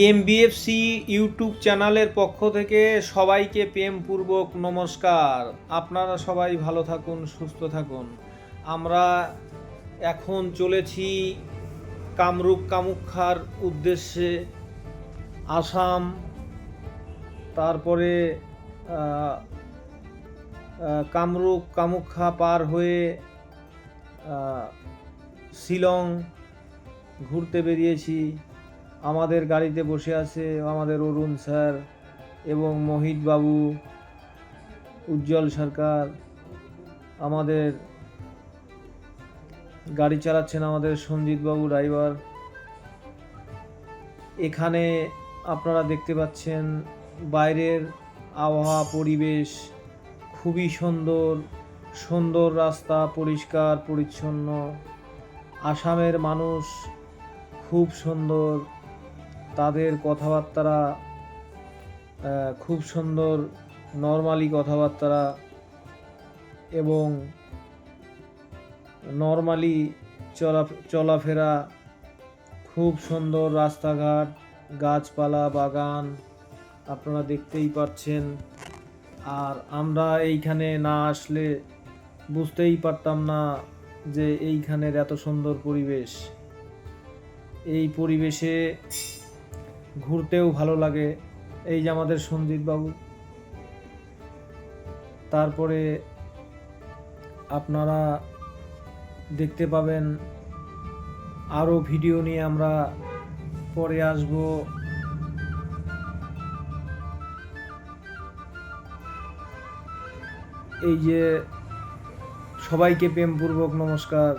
এমবিএফসি YouTube চ্যানেলের পক্ষ থেকে সবাইকে প্রেমপূর্বক নমস্কার। আপনারা সবাই ভালো থাকুন, সুস্থ থাকুন। আমরা এখন চলেছি কামরূপ কামাখ্যার উদ্দেশ্যে। আসাম, তারপরে কামরূপ কামাখ্যা পার হয়ে শিলং ঘুরতে বেরিয়েছি। আমাদের গাড়িতে বসে আছে আমাদের অরুণ স্যার এবং মোহিত বাবু, উজ্জ্বল সরকার। আমাদের গাড়ি চালাচ্ছেন আমাদের সঞ্জিত বাবু ড্রাইভার। এখানে আপনারা দেখতে পাচ্ছেন বাইরের আবহাওয়া, পরিবেশ খুবই সুন্দর। সুন্দর রাস্তা, পরিষ্কার পরিচ্ছন্ন। আসামের মানুষ খুব সুন্দর, তাদের কথাবার্তা খুব সুন্দর, নর্মালি কথাবার্তা এবং নর্মালি চলাফেরা। খুব সুন্দর রাস্তাঘাট, গাছপালা, বাগান আপনারা দেখতেই পাচ্ছেন। আর আমরা এইখানে না আসলে বুঝতেই পারতাম না যে এইখানের এত সুন্দর পরিবেশ। এই পরিবেশে ঘুরতেও ভালো লাগে। এই যে আমাদের সঞ্জিত বাবু। তারপরে আপনারা দেখতে পাবেন আরও ভিডিও নিয়ে আমরা পরে আসব। এই যে সবাইকে প্রেমপূর্বক নমস্কার।